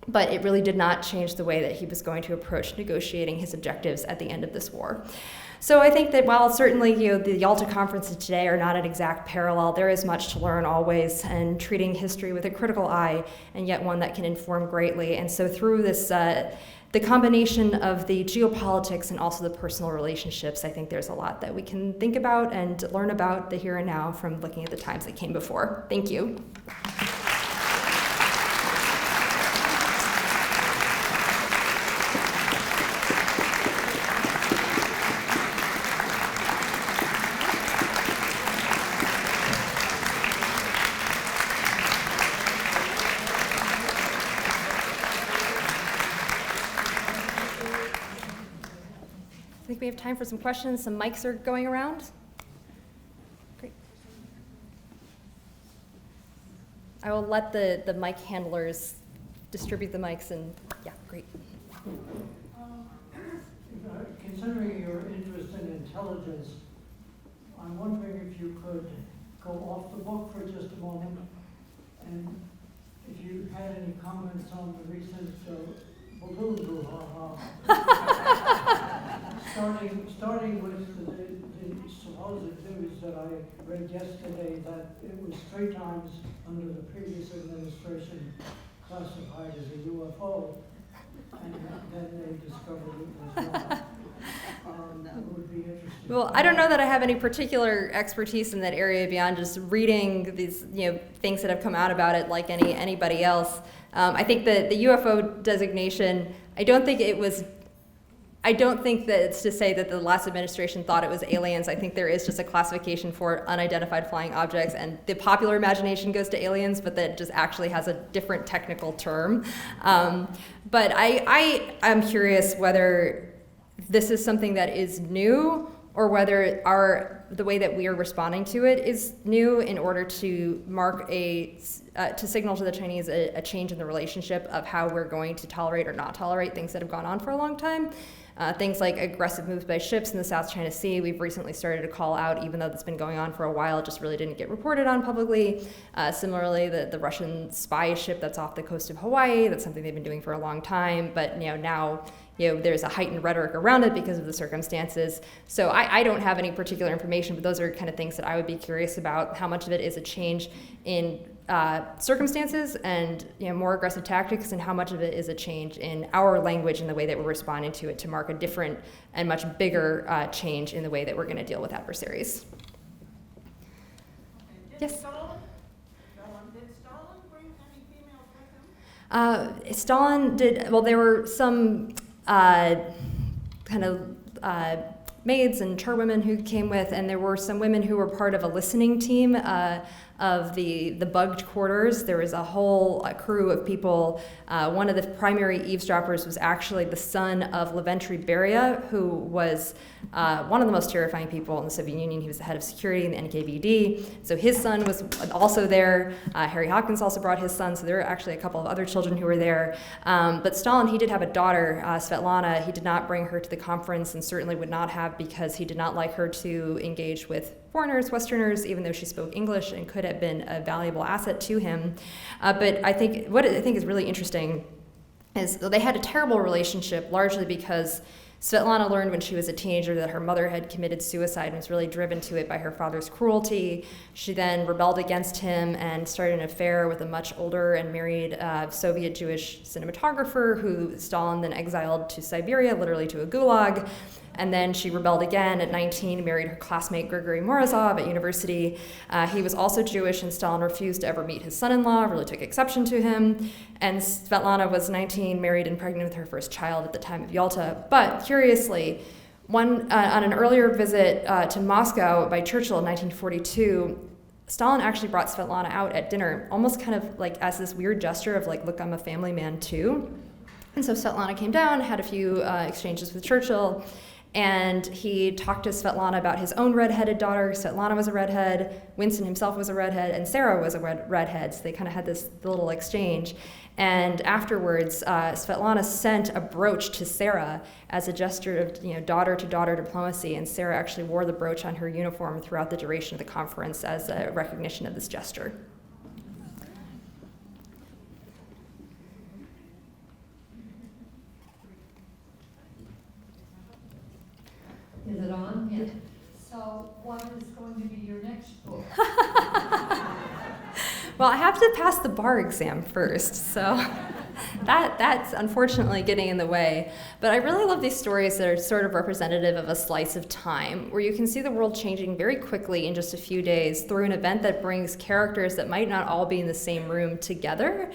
But it really did not change the way that he was going to approach negotiating his objectives at the end of this war. So I think that while certainly the Yalta Conference and today are not an exact parallel, there is much to learn always, and treating history with a critical eye, and yet one that can inform greatly. And so through this, the combination of the geopolitics and also the personal relationships, I think there's a lot that we can think about and learn about the here and now from looking at the times that came before. Thank you. I think we have time for some questions. Some mics are going around. Great. I will let the mic handlers distribute the mics, and yeah, great. Considering your interest in intelligence, I'm wondering if you could go off the book for just a moment, and if you had any comments on the recent balloon brouhaha. Starting with the supposed news that I read yesterday that it was 3 times under the previous administration classified as a UFO, and then they discovered it was not. That would be interesting. Well, I don't know that I have any particular expertise in that area beyond just reading these things that have come out about it like anybody else. I think that the UFO designation, I don't think that it's to say that the last administration thought it was aliens. I think there is just a classification for unidentified flying objects, and the popular imagination goes to aliens, but that just actually has a different technical term. But I am curious whether this is something that is new, or whether our the way that we are responding to it is new in order to mark to signal to the Chinese a change in the relationship of how we're going to tolerate or not tolerate things that have gone on for a long time. Things like aggressive moves by ships in the South China Sea, we've recently started to call out, even though that's been going on for a while, just really didn't get reported on publicly. Similarly, the Russian spy ship that's off the coast of Hawaii, that's something they've been doing for a long time, but now there's a heightened rhetoric around it because of the circumstances. So I don't have any particular information, but those are kind of things that I would be curious about, how much of it is a change in circumstances and more aggressive tactics, and how much of it is a change in our language and the way that we're responding to it to mark a different and much bigger change in the way that we're going to deal with adversaries. Yes? Did Stalin bring any females with him? Stalin did, well, there were some kind of maids and charwomen who came with, and there were some women who were part of a listening team of the bugged quarters. There was a whole crew of people. One of the primary eavesdroppers was actually the son of Lavrentiy Beria, who was one of the most terrifying people in the Soviet Union. He was the head of security in the NKVD. So his son was also there. Harry Hopkins also brought his son, so there were actually a couple of other children who were there. But Stalin, he did have a daughter, Svetlana. He did not bring her to the conference, and certainly would not have, because he did not like her to engage with foreigners, Westerners, even though she spoke English and could have been a valuable asset to him. But I think what I think is really interesting is they had a terrible relationship, largely because Svetlana learned when she was a teenager that her mother had committed suicide and was really driven to it by her father's cruelty. She then rebelled against him and started an affair with a much older and married Soviet Jewish cinematographer who Stalin then exiled to Siberia, literally to a gulag. And then she rebelled again at 19, married her classmate Grigory Morozov at university. He was also Jewish, and Stalin refused to ever meet his son-in-law, really took exception to him. And Svetlana was 19, married and pregnant with her first child at the time of Yalta. But curiously, on an earlier visit to Moscow by Churchill in 1942, Stalin actually brought Svetlana out at dinner, almost kind of like as this weird gesture of like, look, I'm a family man too. And so Svetlana came down, had a few exchanges with Churchill, and he talked to Svetlana about his own redheaded daughter. Svetlana was a redhead, Winston himself was a redhead, and Sarah was a redhead. So they kind of had this little exchange. And afterwards, Svetlana sent a brooch to Sarah as a gesture of daughter-to-daughter diplomacy, and Sarah actually wore the brooch on her uniform throughout the duration of the conference as a recognition of this gesture. Is it on? Yeah. So what is going to be your next book? Well, I have to pass the bar exam first, so that's unfortunately getting in the way. But I really love these stories that are sort of representative of a slice of time, where you can see the world changing very quickly in just a few days through an event that brings characters that might not all be in the same room together.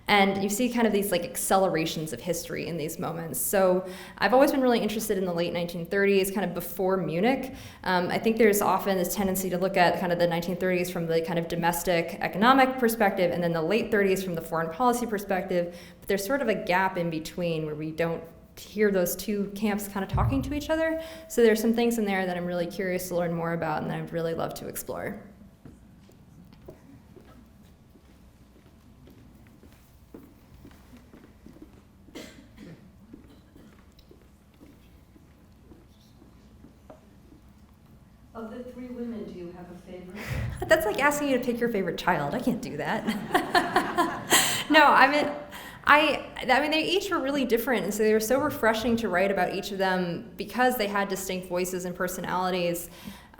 And you see kind of these like accelerations of history in these moments. So I've always been really interested in the late 1930s, kind of before Munich. I think there's often this tendency to look at kind of the 1930s from the kind of domestic economic perspective, and then the late 30s from the foreign policy perspective. But there's sort of a gap in between where we don't hear those two camps kind of talking to each other. So there's some things in there that I'm really curious to learn more about and that I'd really love to explore. Of the three women, do you have a favorite? That's like asking you to pick your favorite child. I can't do that. No, I mean, they each were really different, and so they were so refreshing to write about each of them because they had distinct voices and personalities.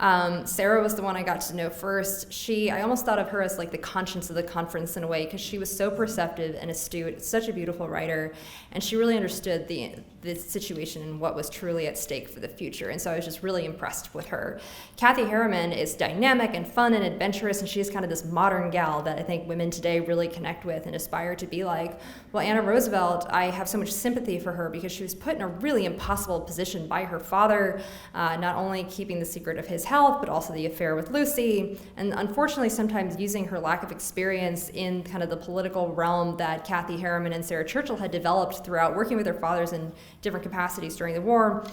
Sarah was the one I got to know first. I almost thought of her as like the conscience of the conference in a way, because she was so perceptive and astute, such a beautiful writer, and she really understood the situation and what was truly at stake for the future. And so I was just really impressed with her. Kathy Harriman is dynamic and fun and adventurous, and she's kind of this modern gal that I think women today really connect with and aspire to be like. Well, Anna Roosevelt, I have so much sympathy for her because she was put in a really impossible position by her father, not only keeping the secret of his health, but also the affair with Lucy, and unfortunately sometimes using her lack of experience in kind of the political realm that Kathy Harriman and Sarah Churchill had developed throughout working with their fathers in different capacities during the war,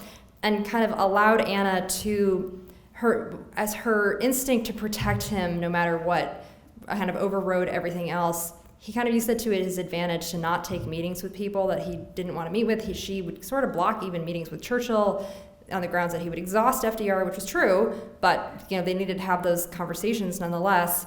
and kind of allowed Anna to her instinct to protect him no matter what kind of overrode everything else. He kind of used it to his advantage to not take meetings with people that he didn't want to meet with. She would sort of block even meetings with Churchill on the grounds that he would exhaust FDR, which was true, but they needed to have those conversations nonetheless.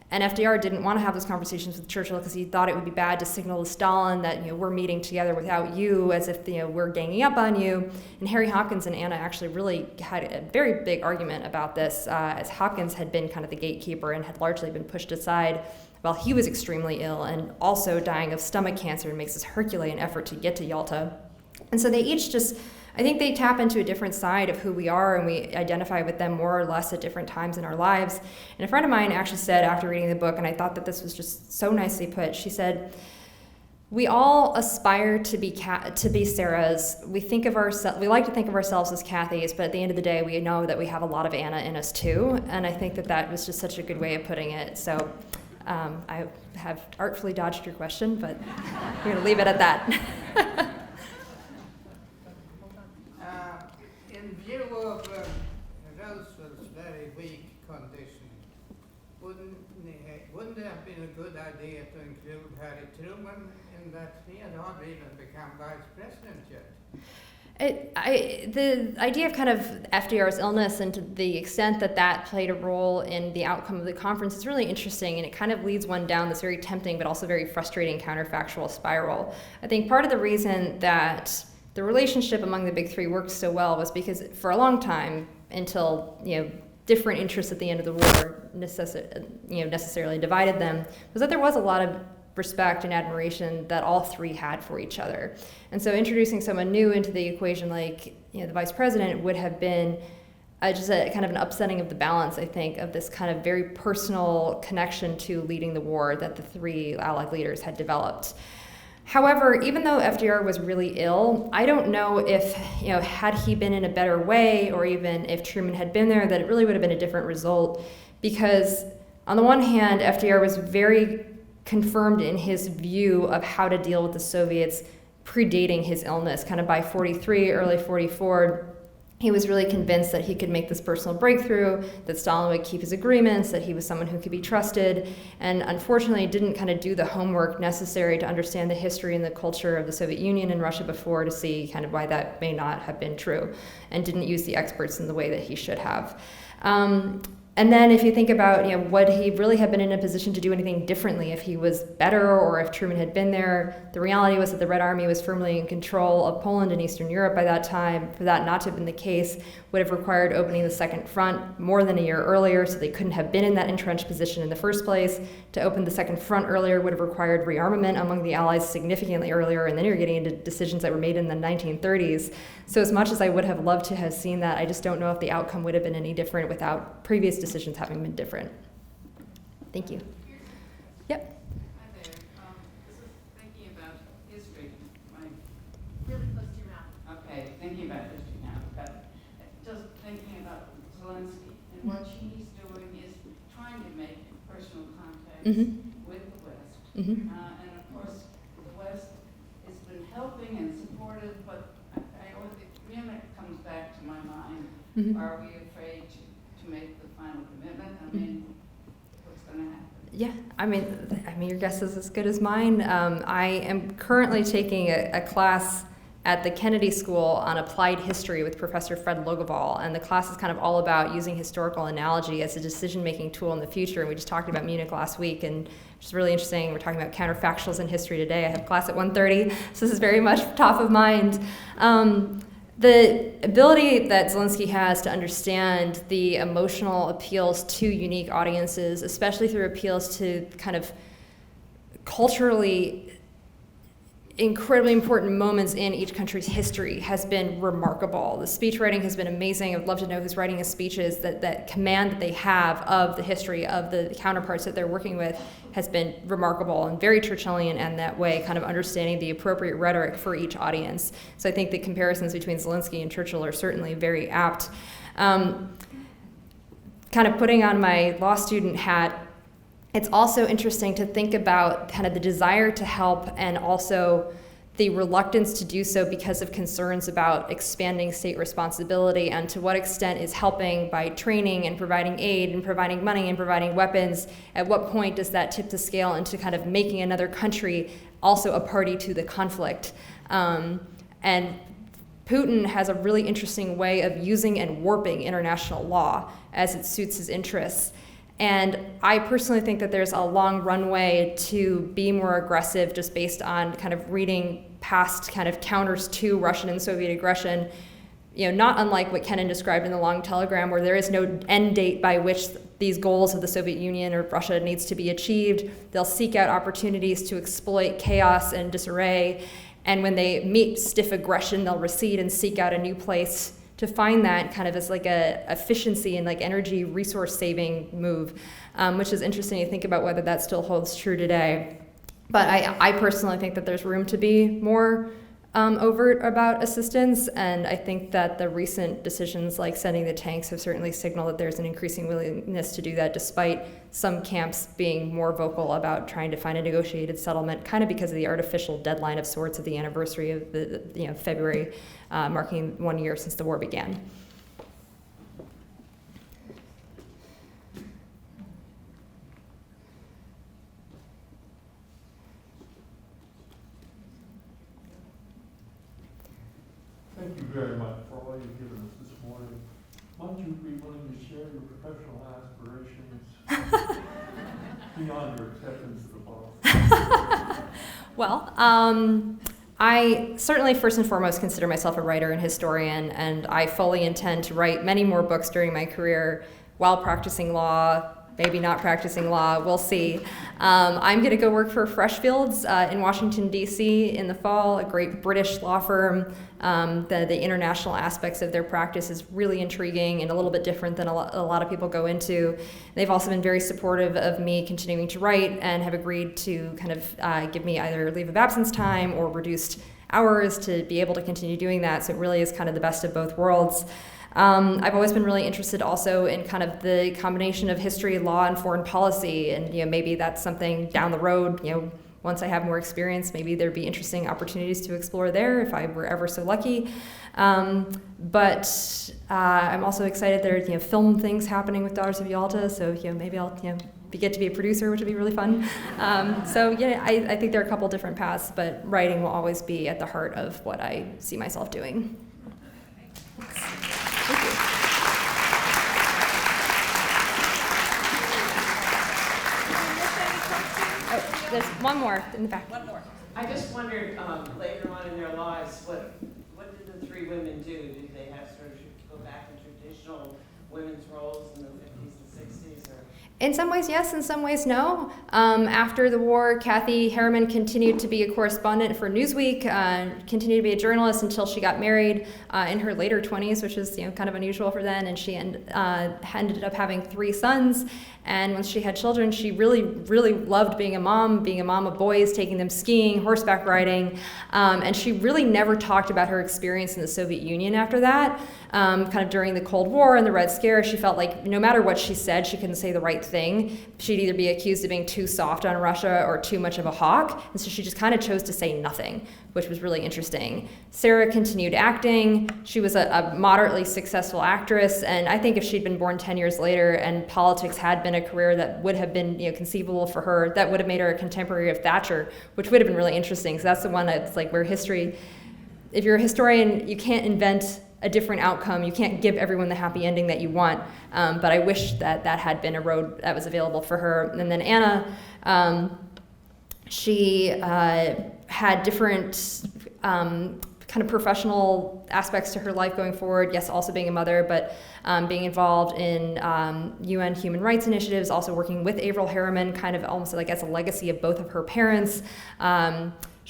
And FDR didn't want to have those conversations with Churchill because he thought it would be bad to signal to Stalin that we're meeting together without you, as if we're ganging up on you. And Harry Hopkins and Anna actually really had a very big argument about this, as Hopkins had been kind of the gatekeeper and had largely been pushed aside while he was extremely ill and also dying of stomach cancer and makes this Herculean effort to get to Yalta. And so they each I think they tap into a different side of who we are, and we identify with them more or less at different times in our lives. And a friend of mine actually said after reading the book, and I thought that this was just so nicely put, she said, we all aspire to be Sarahs. We like to think of ourselves as Kathys, but at the end of the day, we know that we have a lot of Anna in us too. And I think that was just such a good way of putting it. So I have artfully dodged your question, but we're going to leave it at that. In view of Roosevelt's very weak condition, wouldn't it have been a good idea to include Harry Truman in that? He had hardly even become vice president yet. The idea of kind of FDR's illness and to the extent that played a role in the outcome of the conference is really interesting, and it kind of leads one down this very tempting but also very frustrating counterfactual spiral. I think part of the reason that the relationship among the big three worked so well was because for a long time, until different interests at the end of the war necessarily divided them, was that there was a lot of respect and admiration that all three had for each other. And so introducing someone new into the equation like the vice president would have been just a kind of an upsetting of the balance, I think, of this kind of very personal connection to leading the war that the three Allied leaders had developed. However, even though FDR was really ill, I don't know if, had he been in a better way, or even if Truman had been there, that it really would have been a different result. Because on the one hand, FDR was very confirmed in his view of how to deal with the Soviets predating his illness. Kind of by 43, early 44, he was really convinced that he could make this personal breakthrough, that Stalin would keep his agreements, that he was someone who could be trusted, and unfortunately didn't kind of do the homework necessary to understand the history and the culture of the Soviet Union and Russia before to see kind of why that may not have been true, and didn't use the experts in the way that he should have. And then if you think about, would he really have been in a position to do anything differently if he was better or if Truman had been there? The reality was that the Red Army was firmly in control of Poland and Eastern Europe by that time. For that not to have been the case would have required opening the Second Front more than a year earlier, so they couldn't have been in that entrenched position in the first place. To open the Second Front earlier would have required rearmament among the Allies significantly earlier, and then you're getting into decisions that were made in the 1930s. So as much as I would have loved to have seen that, I just don't know if the outcome would have been any different without previous decisions having been different. Thank you. Yep. Hi there. This is thinking about history. Really close to your mouth. Okay, thinking about history now, but just thinking about Zelensky and what she's doing is trying to make personal contacts with the West. And of course, the West has been helping and supportive, but Munich comes back to my mind. Are we afraid to make the final commitment? I mean, what's going to happen? Yeah, I mean, your guess is as good as mine. I am currently taking a class at the Kennedy School on applied history with Professor Fred Logeval, and the class is kind of all about using historical analogy as a decision-making tool in the future. And we just talked about Munich last week, and which is really interesting. We're talking about counterfactuals in history today. I have class at 1:30, so this is very much top of mind. The ability that Zelensky has to understand the emotional appeals to unique audiences, especially through appeals to kind of culturally incredibly important moments in each country's history, has been remarkable. The speech writing has been amazing. I would love to know who's writing his speeches. That command that they have of the history of the counterparts that they're working with has been remarkable and very Churchillian in that way, kind of understanding the appropriate rhetoric for each audience. So I think the comparisons between Zelensky and Churchill are certainly very apt. Kind of putting on my law student hat, it's also interesting to think about kind of the desire to help and also the reluctance to do so because of concerns about expanding state responsibility, and to what extent is helping by training and providing aid and providing money and providing weapons, at what point does that tip the scale into kind of making another country also a party to the conflict? And Putin has a really interesting way of using and warping international law as it suits his interests. And I personally think that there's a long runway to be more aggressive, just based on kind of reading past kind of counters to Russian and Soviet aggression, not unlike what Kennan described in the Long Telegram, where there is no end date by which these goals of the Soviet Union or Russia needs to be achieved. They'll seek out opportunities to exploit chaos and disarray. And when they meet stiff aggression, they'll recede and seek out a new place to find that kind of as like a efficiency and like energy resource saving move, which is interesting to think about whether that still holds true today. But I personally think that there's room to be more overt about assistance, and I think that the recent decisions like sending the tanks have certainly signaled that there's an increasing willingness to do that, despite some camps being more vocal about trying to find a negotiated settlement, kind of because of the artificial deadline of sorts of the anniversary of the February, marking 1 year since the war began. Thank you very much for all you've given us this morning. Might you be willing to share your professional aspirations beyond your acceptance of the bar? Well, I certainly first and foremost consider myself a writer and historian, and I fully intend to write many more books during my career while practicing law, maybe not practicing law, we'll see. I'm going to go work for Freshfields in Washington, D.C. in the fall, a great British law firm. The international aspects of their practice is really intriguing and a little bit different than a lot of people go into. They've also been very supportive of me continuing to write and have agreed to kind of give me either leave of absence time or reduced hours to be able to continue doing that. So it really is kind of the best of both worlds. I've always been really interested also in kind of the combination of history, law, and foreign policy, and maybe that's something down the road, once I have more experience, maybe there'd be interesting opportunities to explore there if I were ever so lucky. But I'm also excited there are film things happening with Daughters of Yalta, so maybe I'll get to be a producer, which would be really fun. I think there are a couple different paths, but writing will always be at the heart of what I see myself doing. Thank you. Oh, there's one more in the back. One more. I just wondered, later on in their lives, what did the three women do? Did they have sort of go back in traditional women's roles in the 50s and 60s? Or? In some ways, yes. In some ways, no. After the war, Kathy Harriman continued to be a correspondent for Newsweek, continued to be a journalist until she got married in her later 20s, which is kind of unusual for then. And she ended up having 3 sons. And once she had children, she really, really loved being a mom of boys, taking them skiing, horseback riding. And she really never talked about her experience in the Soviet Union after that. Kind of during the Cold War and the Red Scare, she felt like no matter what she said, she couldn't say the right thing. She'd either be accused of being too soft on Russia or too much of a hawk. And so she just kind of chose to say nothing, which was really interesting. Sarah continued acting. She was a moderately successful actress. And I think if she'd been born 10 years later and politics had been a career that would have been conceivable for her, that would have made her a contemporary of Thatcher, which would have been really interesting. So that's the one that's like where history, if you're a historian, you can't invent a different outcome. You can't give everyone the happy ending that you want. But I wish that had been a road that was available for her. And then Anna, she had different kind of professional aspects to her life going forward. Yes, also being a mother, but being involved in UN human rights initiatives, also working with Avril Harriman, kind of almost like as a legacy of both of her parents.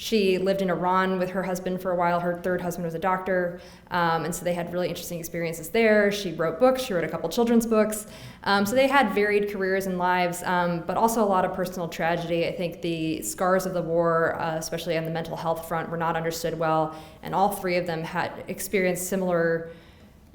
She lived in Iran with her husband for a while. Her third husband was a doctor, and so they had really interesting experiences there. She wrote books. She wrote a couple children's books. So they had varied careers and lives, but also a lot of personal tragedy. I think the scars of the war, especially on the mental health front, were not understood well, and all 3 of them had experienced similar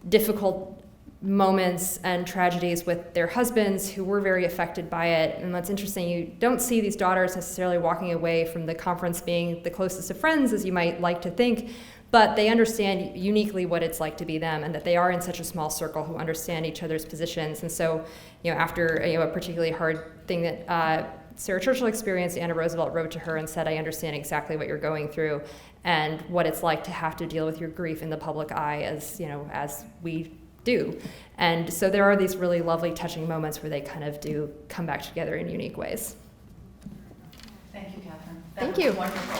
difficult moments and tragedies with their husbands who were very affected by it. And what's interesting, you don't see these daughters necessarily walking away from the conference being the closest of friends as you might like to think, but they understand uniquely what it's like to be them, and that they are in such a small circle who understand each other's positions. And so, after a particularly hard thing that Sarah Churchill experienced, Anna Roosevelt wrote to her and said, "I understand exactly what you're going through and what it's like to have to deal with your grief in the public eye as we do." And so there are these really lovely, touching moments where they kind of do come back together in unique ways. Thank you, Catherine. Thank That was you. wonderful.